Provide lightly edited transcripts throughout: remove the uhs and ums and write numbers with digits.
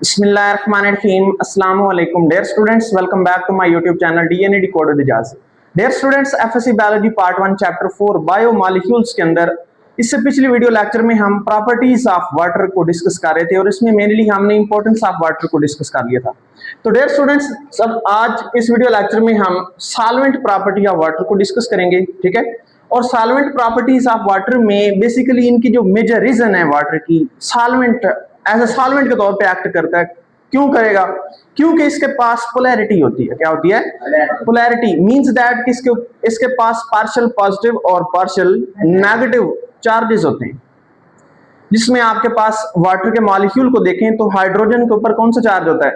Bismillahirrahmanirrahim. Assalamu alaikum. Dear students, welcome back to my YouTube channel DNA Decode with Ijaz. Dear students, FSC Biology Part 1 Chapter 4 Biomolecules के अंदर इससे पिछली video lecture में हम properties of water को discuss कर रहे थे और इसमें मेनली हमने इंपॉर्टेंस ऑफ वाटर को डिस्कस कर लिया था। तो डियर स्टूडेंट्स, सब आज इस वीडियो लेक्चर में हम सॉल्वेंट प्रॉपर्टी ऑफ वाटर को डिस्कस करेंगे, ठीक है। और सॉल्वेंट प्रॉपर्टीज ऑफ वाटर में बेसिकली इनकी जो मेजर रीजन है वाटर की सॉल्वेंट एज ए सॉल्वेंट के तौर पे एक्ट करता है। क्यों करेगा? क्योंकि इसके पास पोलैरिटी होती है। क्या होती है? पोलैरिटी मींस दैट कि इसके पास पार्शियल पॉजिटिव और पार्शियल नेगेटिव चार्जेस होते हैं। जिसमें आपके पास वाटर के मॉलिक्यूल को देखें तो हाइड्रोजन के ऊपर कौन सा चार्ज होता है?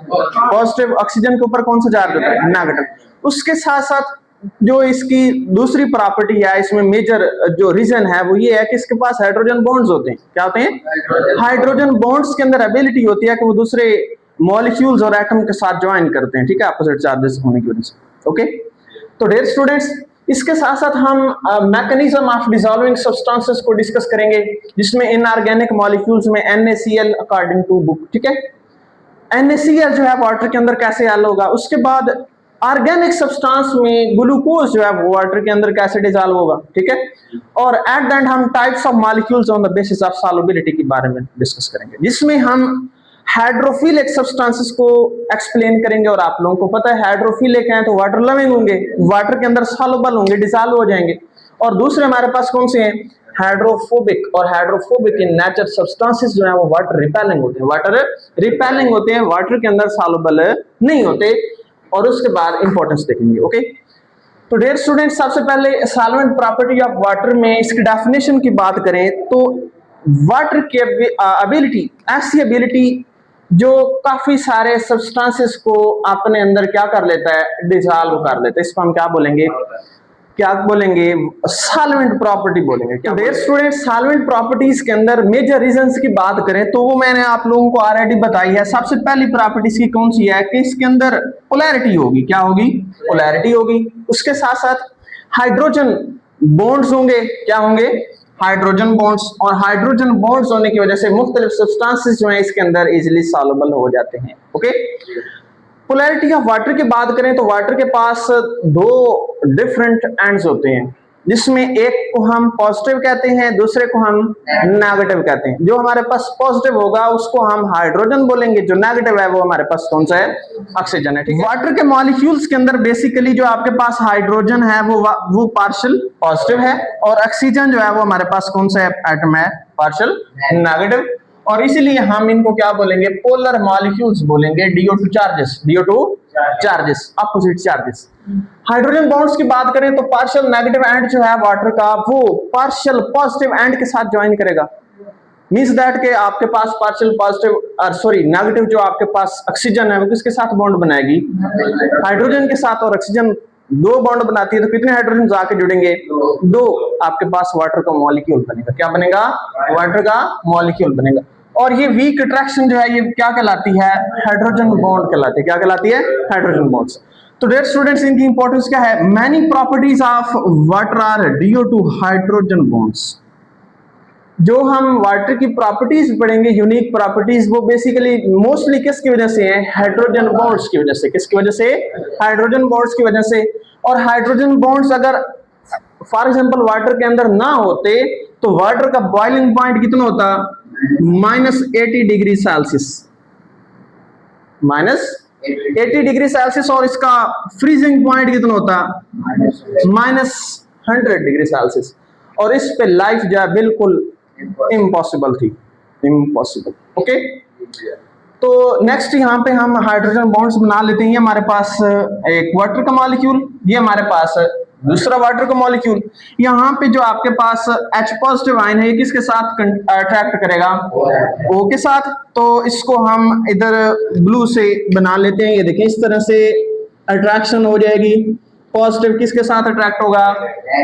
पॉजिटिव। ऑक्सीजन के ऊपर कौन सा चार्ज होता है? नेगेटिव। उसके साथ साथ जो इसकी दूसरी प्रॉपर्टी है, इसमें मेजर जो रीजन है वो ये है कि इसके पास हाइड्रोजन बॉन्ड्स होते हैं। क्या होते हैं? हाइड्रोजन बॉन्ड्स के अंदर एबिलिटी होती है कि वो दूसरे मॉलिक्यूल्स और एटम के साथ ज्वाइन करते हैं, ठीक है, अपोजिट चार्जेस होने की वजह से। ओके, तो डियर स्टूडेंट्स, इसके साथ साथ हम मैकेनिज्म ऑफ डिसॉल्विंग सब्सटेंसेस को डिस्कस करेंगे, जिसमें इनऑर्गेनिक मॉलिक्यूल्स में NaCl अकॉर्डिंग टू बुक, ठीक है। NaCl जो है वाटर के अंदर कैसे हल होगा। उसके बाद ऑर्गेनिक सब्सटेंस में ग्लूकोज जो है वो वाटर के अंदर कैसे डिसॉल्व होगा, ठीक है। और एट द एंड हम types of molecules on the basis of solubility के बारे में डिस्कस करेंगे, जिसमें हम हाइड्रोफिलिक सब्सटेंसेस को एक्सप्लेन करेंगे। और आप लोगों को पता है हाइड्रोफिलिक हैं तो वाटर लविंग होंगे, वाटर के अंदर सॉल्युबल होंगे, डिसॉल्व हो जाएंगे। और दूसरे हमारे पास कौन से हैं? हाइड्रोफोबिक। और हाइड्रोफोबिक इन नेचर सब्सटेंसेस जो है वो वाटर रिपेलिंग होते हैं। वाटर रिपेलिंग होते हैं, वाटर के अंदर सॉल्युबल नहीं होते। और उसके बाद इंपॉर्टेंस देखेंगे। ओके, तो डियर स्टूडेंट्स, सबसे पहले सॉल्वेंट प्रॉपर्टी ऑफ वाटर में इसकी डेफिनेशन की बात करें तो वाटर की एबिलिटी, ऐसी एबिलिटी जो काफी सारे सब्सटेंसेस को अपने अंदर क्या कर लेता है? डिसॉल्व कर लेता है। इसको हम क्या बोलेंगे? सॉल्वेंट प्रॉपर्टी बोलेंगे। क्या डियर स्टूडेंट्स, सॉल्वेंट प्रॉपर्टीज के अंदर मेजर रीजंस की बात करें तो वो मैंने आप लोगों को ऑलरेडी बताई है। सबसे पहली प्रॉपर्टीज की कौन सी है कि इसके अंदर पोलैरिटी होगी। क्या होगी? पोलैरिटी होगी। उसके साथ साथ हाइड्रोजन बॉन्ड्स होंगे। क्या होंगे? Hydrogen bonds. और हाइड्रोजन बॉन्ड्स होने की वजह से मुख्तलिफ सब्सटेंसेस जो है इसके अंदर इजिली सॉल्युबल हो जाते हैं। ओके, पोलैरिटी ऑफ वाटर की बात करें तो वाटर के पास दो डिफरेंट एंड्स होते हैं, जिसमें एक को हम पॉजिटिव कहते हैं, दूसरे को हम नेगेटिव कहते हैं। जो हमारे पास पॉजिटिव होगा उसको हम हाइड्रोजन बोलेंगे, जो नेगेटिव है वो हमारे पास कौन सा है? ऑक्सीजन है, ठीक है। वाटर के मॉलिक्यूल्स के अंदर बेसिकली जो आपके पास हाइड्रोजन है वो पार्शियल पॉजिटिव है, और ऑक्सीजन जो है वो हमारे पास कौन सा एटम है? Partial negative. और इसीलिए हम इनको क्या बोलेंगे? पोलर मॉलिक्यूल्स बोलेंगे। DO2 charges, opposite charges. Hydrogen bonds की बात करें तो पार्शियल नेगेटिव एंड जो है वाटर का वो पार्शियल पॉजिटिव एंड के साथ ज्वाइन करेगा। मींस दैट के आपके पास पार्शियल पॉजिटिव नेगेटिव जो आपके पास ऑक्सीजन है वो किसके साथ बॉन्ड बनाएगी? हाइड्रोजन के साथ। और ऑक्सीजन दो बॉन्ड बनाती है तो कितने हाइड्रोजन जाके जुड़ेंगे? दो। आपके पास वाटर का मॉलिक्यूल बनेगा। क्या बनेगा? वाटर का मॉलिक्यूल बनेगा। और ये वीक अट्रैक्शन जो है ये क्या कहलाती है? हाइड्रोजन बॉन्ड कहलाती है। क्या कहलाती है? Hydrogen bonds. तो डियर स्टूडेंट्स, इनकी इंपॉर्टेंस क्या है? Many properties of water are due to hydrogen bonds. जो हम वाटर की प्रॉपर्टीज पढ़ेंगे, यूनिक प्रॉपर्टीज, वो बेसिकली मोस्टली किसकी वजह से है? हाइड्रोजन बॉन्ड्स की वजह से। किसकी वजह से? हाइड्रोजन बॉन्ड्स की वजह से। और हाइड्रोजन बॉन्ड्स अगर फॉर एग्जांपल वाटर के अंदर ना होते तो वाटर का बॉइलिंग पॉइंट कितना होता? -80 डिग्री सेल्सियस, -80 डिग्री सेल्सियस। और इसका फ्रीजिंग पॉइंट कितना होता? -100 डिग्री सेल्सियस। और इस पे लाइफ जो है बिल्कुल इम्पॉसिबल थी, इम्पॉसिबल। ओके, तो नेक्स्ट यहाँ पे हम हाइड्रोजन बॉन्ड्स बना लेते हैं। हमारे पास एक वाटर का मॉलिक्यूल, ये हमारे पास दूसरा वाटर का मॉलिक्यूल। यहाँ पे जो आपके पास H पॉजिटिव आयन है ये किसके साथ अट्रैक्ट करेगा? O के साथ। तो इसको हम इधर ब्लू से बना लेते हैं। ये देखिए इस तरह से अट्रैक्शन हो जाएगी। पॉजिटिव किसके साथ अट्रैक्ट होगा?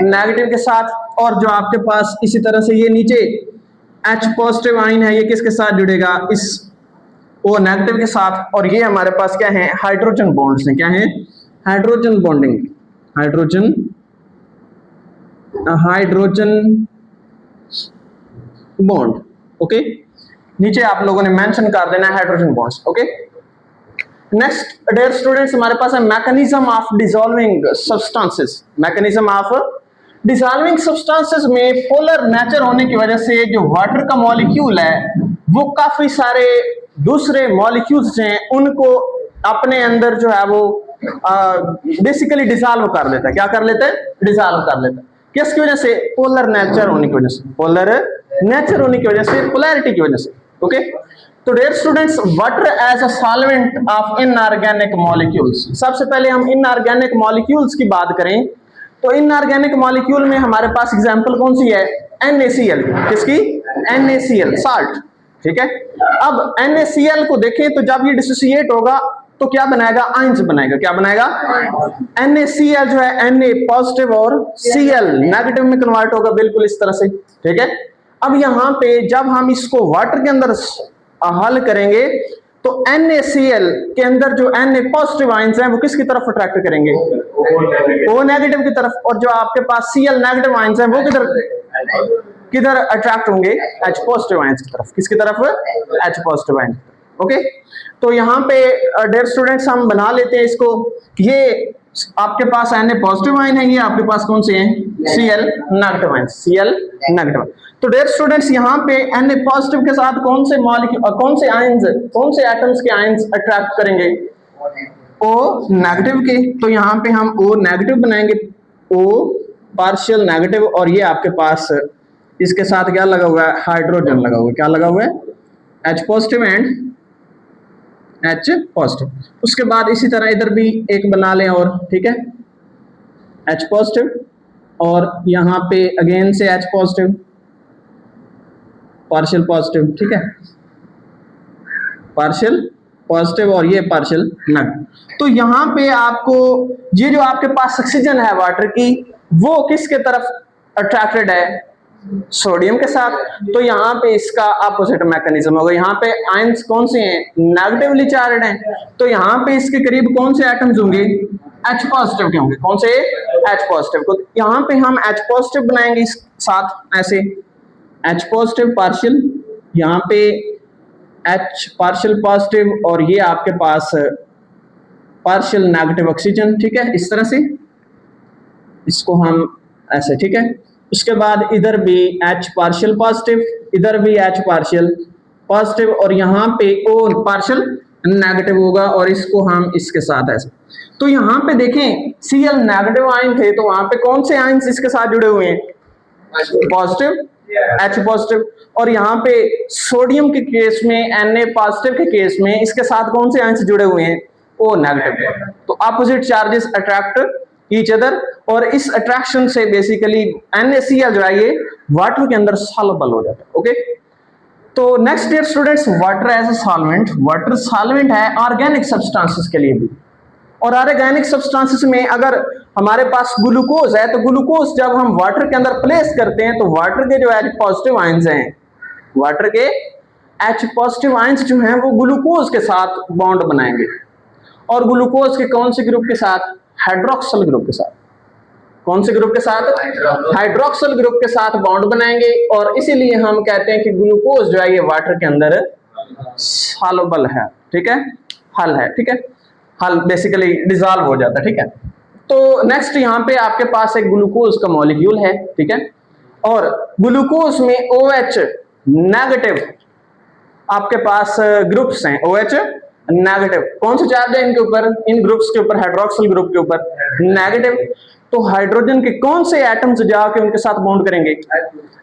नेगेटिव के साथ। और जो आपके पास इसी तरह से ये नीचे H पॉजिटिव आयन है ये किसके साथ जुड़ेगा? इस O नेगेटिव के साथ। और ये हमारे पास क्या है? हाइड्रोजन बॉन्ड्स हैं। क्या है? Hydrogen bonding, hydrogen bond. Okay, नीचे आप लोगों ने मेंशन कर देना है hydrogen bonds. Okay, next dear students हमारे पास है mechanism of dissolving substances. Mechanism of dissolving substances में पोलर नेचर होने की वजह से जो वाटर का मॉलिक्यूल है वो काफी सारे दूसरे मॉलिक्यूल्स हैं उनको अपने अंदर जो है वो बेसिकली डिसॉल्व कर लेता है। क्या कर लेता है? डिसॉल्व कर लेता है। किसकी वजह से? पोलर नेचर होने की वजह से, पोलर नेचर होने की वजह से, पोलैरिटी की वजह से। ओके, तो dear students water as a solvent of inorganic molecules. सबसे पहले हम इनऑर्गेनिक मॉलिक्यूल्स की बात करें तो इनऑर्गेनिक मॉलिक्यूल में हमारे पास एग्जांपल कौन सी है? NaCl। किसकी? NaCl, salt. ठीक है, अब NaCl को देखें तो जब ये डिसोसिएट होगा तो क्या बनाएगा? आयंस बनाएगा। क्या बनाएगा? NaCl जो है Na पॉजिटिव और Cl नेगेटिव में कन्वर्ट होगा, बिल्कुल इस तरह से। ठीक है, अब यहां पे जब हम इसको वाटर के अंदर हल करेंगे तो NaCl के अंदर जो Na पॉजिटिव आयंस हैं वो किसकी तरफ अट्रैक्ट करेंगे? O नेगेटिव की तरफ। और जो आपके पास Cl नेगेटिव आयंस हैं वो किधर अट्रैक्ट होंगे? H पॉजिटिव आयंस की तरफ। किसकी तरफ? H positive ions. ओके, तो यहाँ पे डियर स्टूडेंट्स हम बना लेते हैं इसको। ये आपके पास Na पॉजिटिव आयन है, ये आपके पास कौन से हैं? Cl negative ion. Cl negative. तो डियर स्टूडेंट्स यहाँ पे Na पॉजिटिव के साथ कौन से मॉलिक्यूल, कौन से आयंस, कौन से एटम्स के आयंस अट्रैक्ट करेंगे? O नेगेटिव के। तो यहाँ पे हम O नेगेटिव बनाएंगे, O पार्शियल नेगेटिव। और ये आपके पास इसके साथ क्या लगा हुआ है? हाइड्रोजन लगा हुआ है। क्या लगा हुआ है? H positive and H positive. उसके बाद इसी तरह इधर भी एक बना लें और, ठीक है, H पॉजिटिव और यहाँ पे अगेन से H पॉजिटिव, पार्शियल पॉजिटिव। ठीक है, पार्शियल पॉजिटिव और ये पार्शियल नेगेटिव। तो यहाँ पे आपको ये जो आपके पास ऑक्सीजन है वाटर की वो किसके तरफ अट्रैक्टेड है? सोडियम के साथ। तो यहाँ पे इसका अपोजिट मैकेनिज्म होगा। यहाँ पे आयंस कौन से हैं? नेगेटिवली चार्ज हैं। तो यहाँ पे इसके करीब कौन से एटम्स होंगे? H पॉजिटिव के होंगे। कौन से? H पॉजिटिव को। यहाँ पे हम H पॉजिटिव बनाएंगे इस साथ ऐसे, H पॉजिटिव पार्शियल, यहाँ पे H पार्शियल पॉजिटिव और ये आपके पास पार्शियल नेगेटिव ऑक्सीजन। ठीक है, इस तरह से इसको हम ऐसे। ठीक है, उसके बाद इधर भी H पार्शियल पॉजिटिव, इधर भी H पार्शियल पॉजिटिव और यहाँ पे O पार्शियल नेगेटिव होगा और इसको हम इसके साथ ऐसे। तो यहाँ पे देखें Cl नेगेटिव आयन थे तो वहां पे कौन से आयंस इसके साथ जुड़े हुए हैं? Positive, H positive. और यहाँ पे सोडियम के केस में, Na पॉजिटिव के केस में इसके साथ कौन से आयंस जुड़े हुए हैं? O negative. तो opposite charges attract each other और इस अट्रैक्शन से बेसिकली NaCl जो है ये वाटर के अंदर सॉल्युबल हो जाता है। ओके, तो next dear students water as a solvent. Water solvent है ऑर्गेनिक सब्सटेंसेस के लिए भी। और ऑर्गेनिक सब्सटेंसेस में अगर हमारे पास ग्लूकोज है तो ग्लूकोज जब हम वाटर के अंदर प्लेस करते हैं तो वाटर के जो H पॉजिटिव आयंस हैं, वाटर के H पॉजिटिव आयंस जो हैं वो ग्लूकोज के साथ बॉन्ड बनाएंगे। और ग्लूकोज के कौन से ग्रुप के साथ? हाइड्रोक्सिल ग्रुप के साथ। कौन से ग्रुप के साथ? हाइड्रोक्सिल ग्रुप के साथ बॉन्ड बनाएंगे और इसीलिए हम कहते हैं कि ग्लूकोज जो है ये वाटर के अंदर सॉल्युबल है। ठीक है, हल है। ठीक है, हल बेसिकली डिसॉल्व हो जाता है। ठीक है, तो नेक्स्ट यहाँ पे आपके पास एक ग्लूकोज का मॉलिक्यूल है। ठीक है, और ग्लूकोज में OH नेगेटिव आपके पास ग्रुप्स हैं। OH नेगेटिव कौन से चार्ज है इनके ऊपर? इन ग्रुप्स के ऊपर, हाइड्रोक्सिल ग्रुप के ऊपर नेगेटिव। तो हाइड्रोजन के कौन से एटम्स जाके उनके साथ बॉन्ड करेंगे?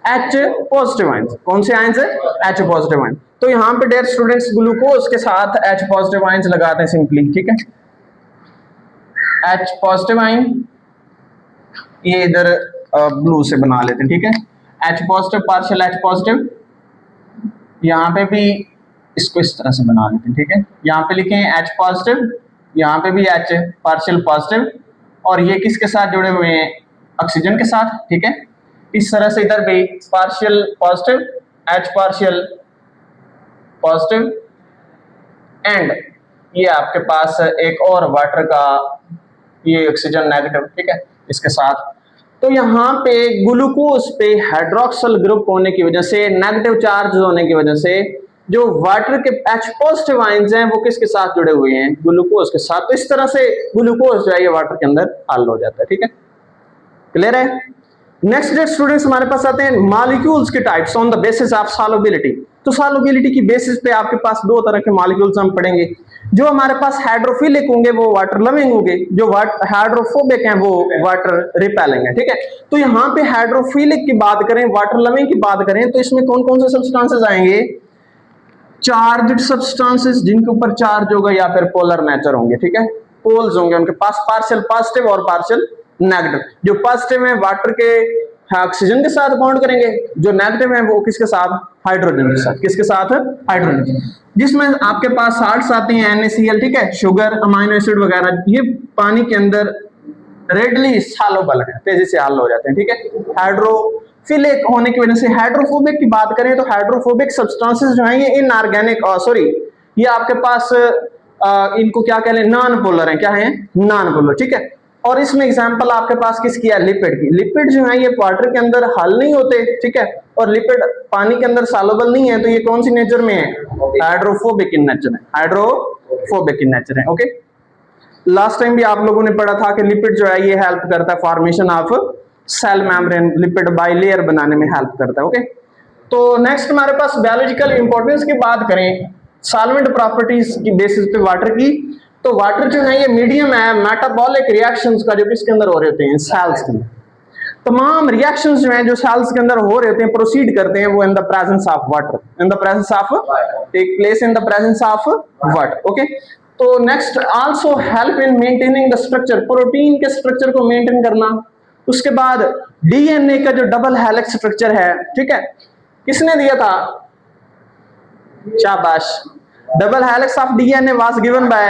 H positive ions. कौन से आयंस है? H positive ions. तो यहाँ पे डियर स्टूडेंट्स ग्लूकोज के साथ H पॉजिटिव आयंस लगाते हैं सिंपली। ठीक है, H पॉजिटिव आयन ये इधर ब्लू से बना लेते हैं। ठीक है, H positive partial H positive, यहाँ पे भी इसको इस तरह से बना लेते हैं। ठीक है, यहाँ पे लिखें H पॉजिटिव, यहाँ पे भी H पार्शियल पॉजिटिव और ये किसके साथ जुड़े हुए हैं? ऑक्सीजन के साथ। ठीक है, इस तरह से इधर भी partial positive, H partial positive and ये आपके पास एक और वाटर का ये ऑक्सीजन नेगेटिव। ठीक है, इसके साथ। तो यहाँ पे ग्लूकोज पे हाइड्रोक्सिल ग्रुप होने की वजह से, नेगेटिव चार्ज होने की वजह से जो वाटर के H पॉजिटिव आयंस हैं वो किसके साथ जुड़े हुए हैं, ग्लूकोज के साथ। तो इस तरह से ग्लूकोज जो है ये वाटर के अंदर हल हो जाता है, ठीक है, क्लियर है। नेक्स्ट डे स्टूडेंट्स हमारे पास आते हैं मॉलिक्यूल्स के types on the basis of solubility. तो सॉल्युबिलिटी की बेसिस पे आपके पास दो तरह के मॉलिक्यूल्स हम पढ़ेंगे। जो हमारे पास हाइड्रोफिलिक होंगे वो वाटर लविंग होंगे, जो हाइड्रोफोबिक हैं वो वाटर रिपेलिंग है, ठीक है। तो यहाँ पे हाइड्रोफिलिक की बात करें, वाटर लविंग की बात करें, तो इसमें कौन कौन से सब्सटेंसेस आएंगे, चार्ज्ड सब्सटेंसेस जिनके ऊपर चार्ज होगा या फिर पोलर नेचर होंगे, ठीक है, पोल्स होंगे उनके पास, पार्शियल पॉजिटिव और पार्शियल नेगेटिव। जो पॉजिटिव है वाटर के ऑक्सीजन के साथ बॉन्ड करेंगे, जो नेगेटिव है वो किसके साथ, हाइड्रोजन के साथ। किसके साथ, हाइड्रोजन। जिसमें आपके पास साल्ट्स आते हैं NaCl, ठीक है, शुगर, अमाइनो एसिड वगैरह, ये पानी के अंदर रेडली सॉल्युबल है, तेजी से हल हो जाते हैं, ठीक है। हाइड्रोफिलिक होने की वजह से, हाइड्रोफोबिक की बात करें तो हाइड्रोफोबिक सब्सटेंसेस जो हैं ये इनऑर्गेनिक, सॉरी ये आपके पास इनको क्या कह लें, नॉन पोलर है, क्या है, नॉन पोलर, ठीक है। और इसमें एग्जांपल आपके पास किसकी है, लिपिड की। लिपिड जो है ये वाटर के अंदर हल नहीं होते, ठीक है, और लिपिड पानी के अंदर सॉल्युबल नहीं है, तो ये कौन सी नेचर में है, हाइड्रोफोबिक इन नेचर है, हाइड्रोफोबिक इन नेचर है, ओके। लास्ट टाइम भी आप लोगों ने पढ़ा था कि लिपिड जो है ये हेल्प करता है formation of cell membrane, lipid bilayer बनाने में हेल्प करता है, ओके। तो नेक्स्ट हमारे पास बायोलॉजिकल इंपॉर्टेंस की बात करें, सॉल्वेंट प्रॉपर्टीज की बेसिस पे वाटर की, तो वाटर जो है ये मीडियम है मेटाबॉलिक रिएक्शंस का, जो किसके अंदर हो रहे होते हैं, सेल्स के अंदर। तमाम रिएक्शंस जो हैं जो सेल्स के अंदर हो रहे होते हैं, प्रोसीड करते हैं वो in the presence of water, in the presence of, take place in the presence of water, okay. तो next also help in maintaining the structure, protein के स्ट्रक्चर को मेंटेन करना। उसके बाद डीएनए का जो डबल हेलिक्स स्ट्रक्चर है, ठीक है, किसने दिया था, शाबाश, double helix of DNA was given by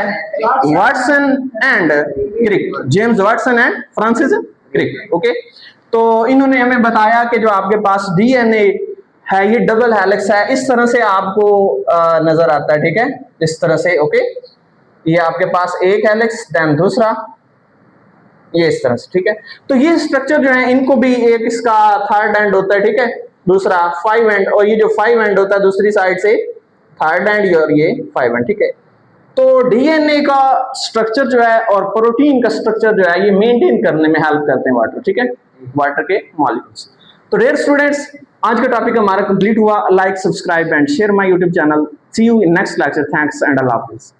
Watson and Crick, James Watson and Francis Crick, okay। तो इन्होंने हमें बताया कि जो आपके पास DNA है ये डबल हेलिक्स है, इस तरह से आपको नजर आता है, ठीक है, इस तरह से, ओके। ये आपके पास एक हेलिक्स, देन दूसरा, ये इस तरह से, ठीक है। तो ये स्ट्रक्चर जो है इनको भी, एक इसका थर्ड एंड होता है, ठीक है, दूसरा 5 एंड, और ये जो 5 एंड होता है दूसरी साइड से थर्ड एंड, और ये 5 एंड, ठीक है। तो डीएनए का स्ट्रक्चर जो है और प्रोटीन का स्ट्रक्चर जो है ये मेंटेन करने में हेल्प करते हैं वाटर, ठीक है, वाटर के मॉलिक्यूल्स। तो डियर स्टूडेंट्स, आज का टॉपिक हमारा कंप्लीट हुआ। Like, subscribe and share my YouTube channel. See you in next lecture. Thanks and अल्लाह हाफिज़।